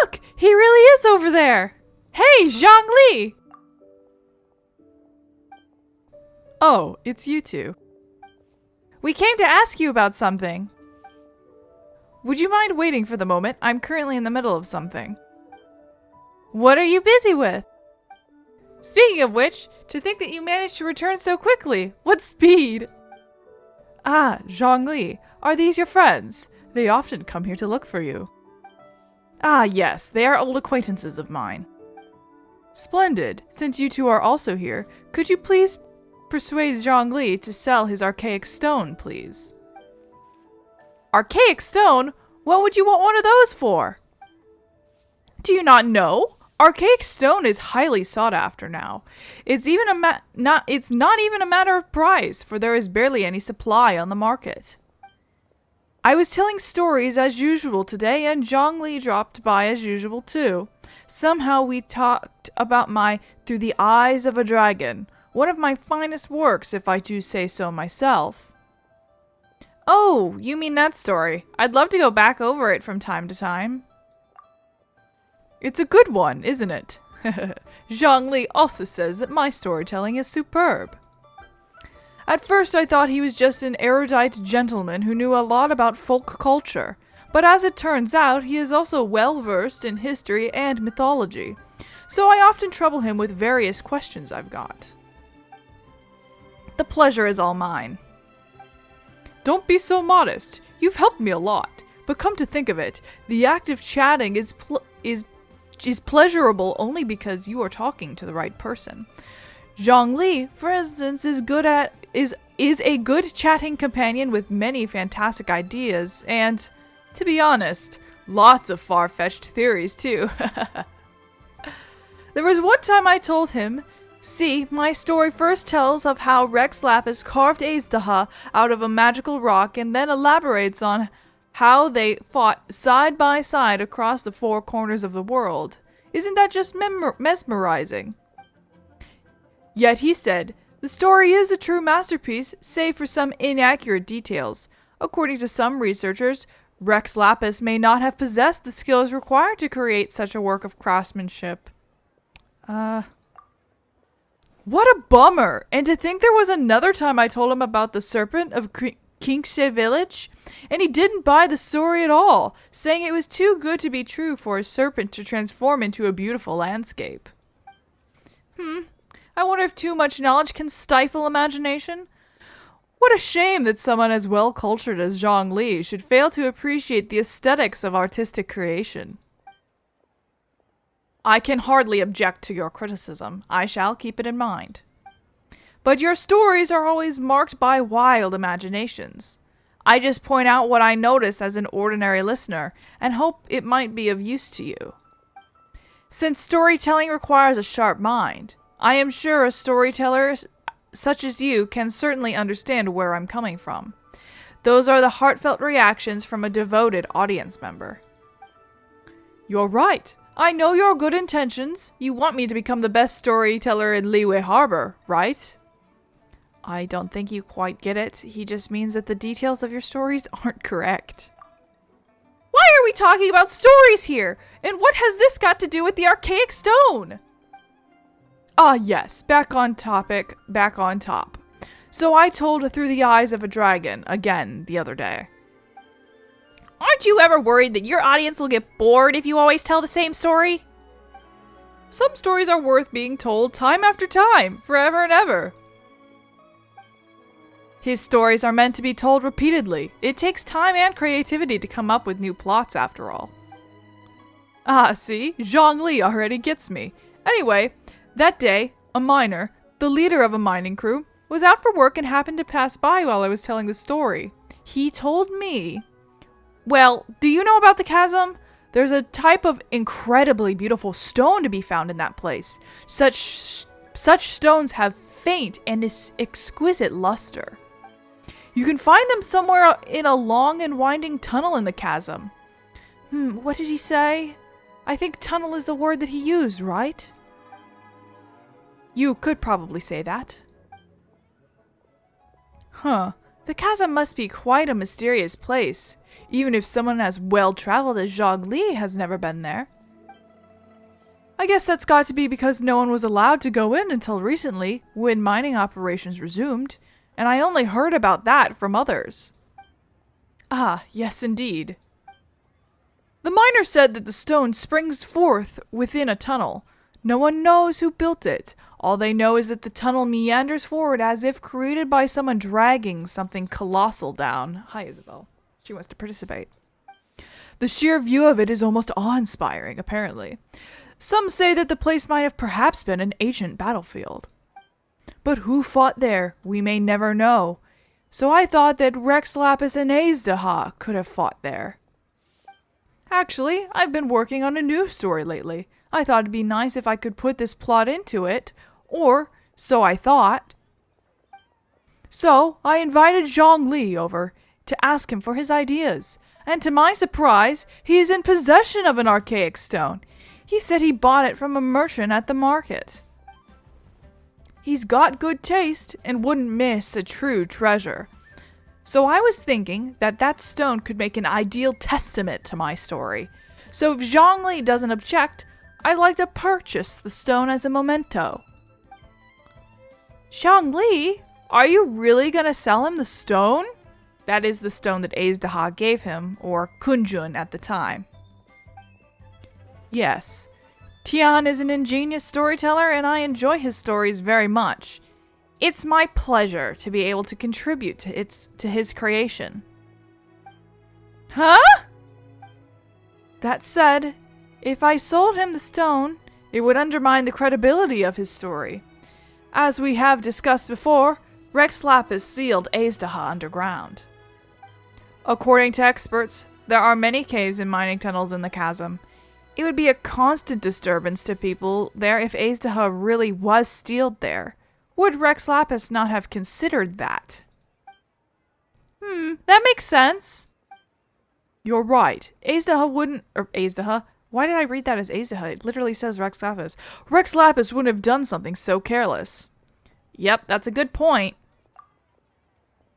Look! He really is over there! Hey, Zhongli! Oh, it's you two. We came to ask you about something. Would you mind waiting for the moment? I'm currently in the middle of something. What are you busy with? Speaking of which, to think that you managed to return so quickly. What speed! Ah, Zhongli, are these your friends? They often come here to look for you. Ah, yes, they are old acquaintances of mine. Splendid. Since you two are also here, could you please persuade Zhongli to sell his archaic stone, please? Archaic stone? What would you want one of those for? Do you not know? Archaic stone is highly sought after now. It's not even a matter of price, for there is barely any supply on the market. I was telling stories as usual today, and Zhongli dropped by as usual too. Somehow we talked about my Through the Eyes of a Dragon, one of my finest works, if I do say so myself. Oh, you mean that story. I'd love to go back over it from time to time. It's a good one, isn't it? Zhongli also says that my storytelling is superb. At first I thought he was just an erudite gentleman who knew a lot about folk culture, but as it turns out, he is also well versed in history and mythology, so I often trouble him with various questions I've got. The pleasure is all mine. Don't be so modest. You've helped me a lot, but come to think of it, the act of chatting is pleasurable only because you are talking to the right person. Zhongli, for instance, is a good chatting companion with many fantastic ideas and, to be honest, lots of far-fetched theories too. There was one time I told him, see, my story first tells of how Rex Lapis carved Azdaha out of a magical rock and then elaborates on how they fought side by side across the four corners of the world. Isn't that just mesmerizing? Yet he said, the story is a true masterpiece, save for some inaccurate details. According to some researchers, Rex Lapis may not have possessed the skills required to create such a work of craftsmanship. What a bummer! And to think there was another time I told him about the serpent of Kingshe Village, and he didn't buy the story at all, saying it was too good to be true for a serpent to transform into a beautiful landscape. I wonder if too much knowledge can stifle imagination? What a shame that someone as well-cultured as Zhongli should fail to appreciate the aesthetics of artistic creation. I can hardly object to your criticism. I shall keep it in mind. But your stories are always marked by wild imaginations. I just point out what I notice as an ordinary listener, and hope it might be of use to you. Since storytelling requires a sharp mind, I am sure a storyteller such as you can certainly understand where I'm coming from. Those are the heartfelt reactions from a devoted audience member. You're right. I know your good intentions. You want me to become the best storyteller in Liyue Harbor, right? I don't think you quite get it. He just means that the details of your stories aren't correct. Why are we talking about stories here? And what has this got to do with the archaic stone? Ah, yes, back on topic, back on top. So I told Through the Eyes of a Dragon again the other day. Aren't you ever worried that your audience will get bored if you always tell the same story? Some stories are worth being told time after time, forever and ever. His stories are meant to be told repeatedly. It takes time and creativity to come up with new plots after all. Ah, see? Zhongli already gets me. Anyway, that day, a miner, the leader of a mining crew, was out for work and happened to pass by while I was telling the story. He told me, well, do you know about the chasm? There's a type of incredibly beautiful stone to be found in that place. Such stones have faint and exquisite luster. You can find them somewhere in a long and winding tunnel in the chasm. What did he say? I think tunnel is the word that he used, right? You could probably say that. Huh. The chasm must be quite a mysterious place, even if someone as well-traveled as Zhongli has never been there. I guess that's got to be because no one was allowed to go in until recently, when mining operations resumed, and I only heard about that from others. Ah, yes indeed. The miner said that the stone springs forth within a tunnel. No one knows who built it. All they know is that the tunnel meanders forward as if created by someone dragging something colossal down. Hi, Isabel. She wants to participate. The sheer view of it is almost awe-inspiring, apparently. Some say that the place might have perhaps been an ancient battlefield. But who fought there, we may never know. So I thought that Rex Lapis and Azdaha could have fought there. Actually, I've been working on a new story lately. I thought it'd be nice if I could put this plot into it, or so I thought. So I invited Zhongli over to ask him for his ideas, and to my surprise, he is in possession of an archaic stone. He said he bought it from a merchant at the market. He's got good taste and wouldn't miss a true treasure. So I was thinking that that stone could make an ideal testament to my story. So if Zhongli doesn't object, I'd like to purchase the stone as a memento. Zhongli, are you really gonna sell him the stone? That is the stone that Azdaha gave him, or Kunjun at the time. Yes, Tian is an ingenious storyteller and I enjoy his stories very much. It's my pleasure to be able to contribute to his creation. Huh? That said, if I sold him the stone, it would undermine the credibility of his story. As we have discussed before, Rex Lapis sealed Azdaha underground. According to experts, there are many caves and mining tunnels in the chasm. It would be a constant disturbance to people there if Azdaha really was sealed there. Would Rex Lapis not have considered that? That makes sense. You're right. Azdaha wouldn't... Or Azdaha? Why did I read that as Azdaha? It literally says Rex Lapis. Rex Lapis wouldn't have done something so careless. Yep, that's a good point.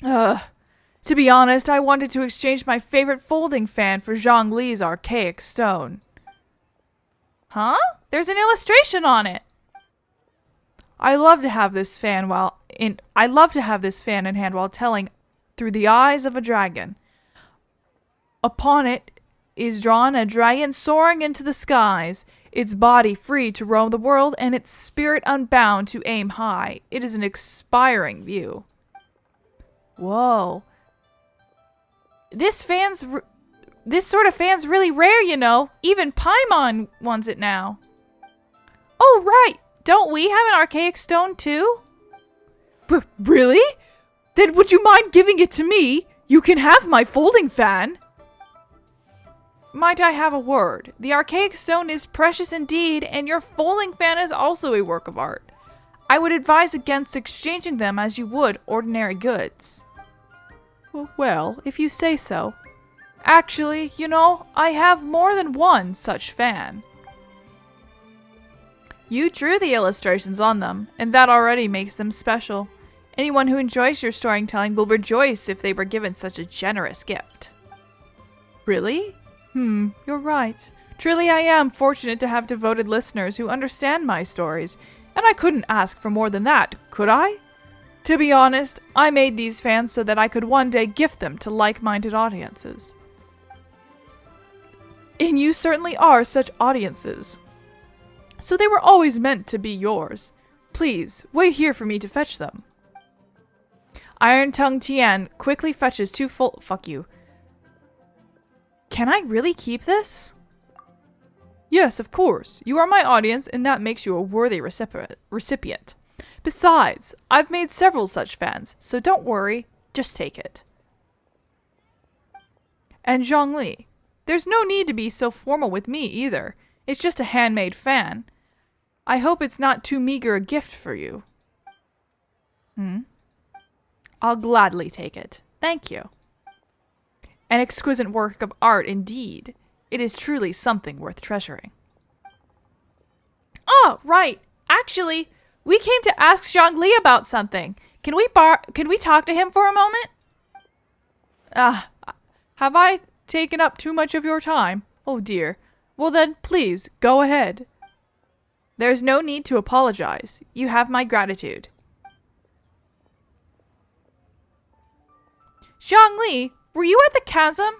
To be honest, I wanted to exchange my favorite folding fan for Zhongli's archaic stone. Huh? There's an illustration on it. I love to have this fan in hand while telling through the eyes of a dragon. Upon it is drawn a dragon soaring into the skies, its body free to roam the world and its spirit unbound to aim high. It is an inspiring view. Whoa. This sort of fan's really rare, you know. Even Paimon wants it now. Oh, right. Don't we have an archaic stone, too? Really? Then would you mind giving it to me? You can have my folding fan. Might I have a word? The archaic stone is precious indeed, and your folding fan is also a work of art. I would advise against exchanging them as you would ordinary goods. Well, if you say so. Actually, you know, I have more than one such fan. You drew the illustrations on them, and that already makes them special. Anyone who enjoys your storytelling will rejoice if they were given such a generous gift. Really? You're right. Truly I am fortunate to have devoted listeners who understand my stories, and I couldn't ask for more than that, could I? To be honest, I made these fans so that I could one day gift them to like-minded audiences. And you certainly are such audiences. So they were always meant to be yours. Please, wait here for me to fetch them. Iron Tongue Tian quickly fetches two full... Fuck you. Can I really keep this? Yes, of course. You are my audience, and that makes you a worthy recipient. Besides, I've made several such fans, so don't worry. Just take it. And Zhongli, there's no need to be so formal with me either. It's just a handmade fan. I hope it's not too meager a gift for you. I'll gladly take it. Thank you. An exquisite work of art indeed. It is truly something worth treasuring. Oh, right. Actually, we came to ask Zhongli about something. Can we talk to him for a moment? Have I taken up too much of your time? Oh dear. Well then, please, go ahead. There's no need to apologize. You have my gratitude. Zhongli, were you at the chasm?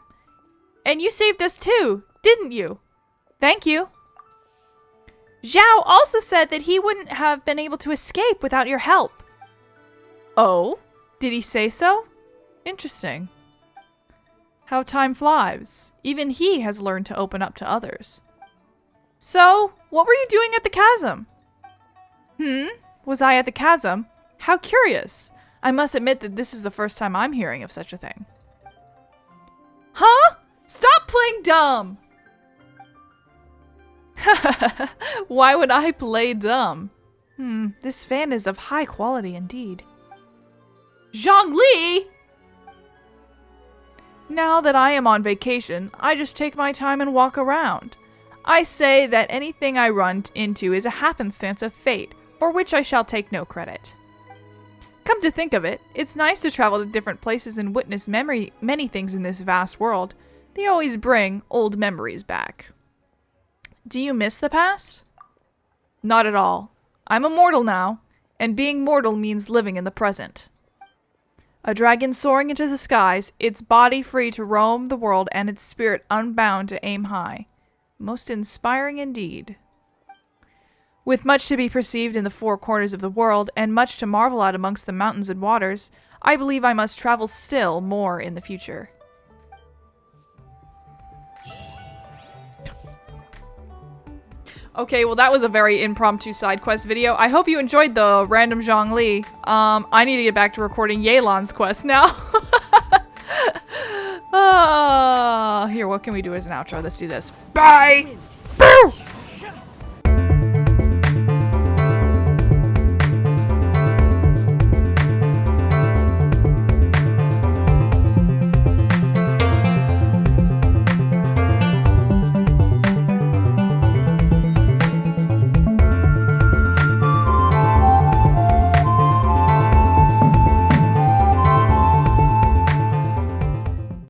And you saved us too, didn't you? Thank you. Zhao also said that he wouldn't have been able to escape without your help. Oh? Did he say so? Interesting. How time flies. Even he has learned to open up to others. So, what were you doing at the chasm? Was I at the chasm? How curious. I must admit that this is the first time I'm hearing of such a thing. Huh? Stop playing dumb! Why would I play dumb? This fan is of high quality indeed. Zhongli! Now that I am on vacation, I just take my time and walk around. I say that anything I run into is a happenstance of fate, for which I shall take no credit. Come to think of it, it's nice to travel to different places and witness many things in this vast world. They always bring old memories back. Do you miss the past? Not at all. I'm immortal now, and being mortal means living in the present. A dragon soaring into the skies, its body free to roam the world and its spirit unbound to aim high. Most inspiring indeed. With much to be perceived in the four corners of the world, and much to marvel at amongst the mountains and waters, I believe I must travel still more in the future. Okay, well that was a very impromptu side quest video. I hope you enjoyed the random Zhongli. I need to get back to recording Yelan's quest now. Here, what can we do as an outro? Let's do this. Bye!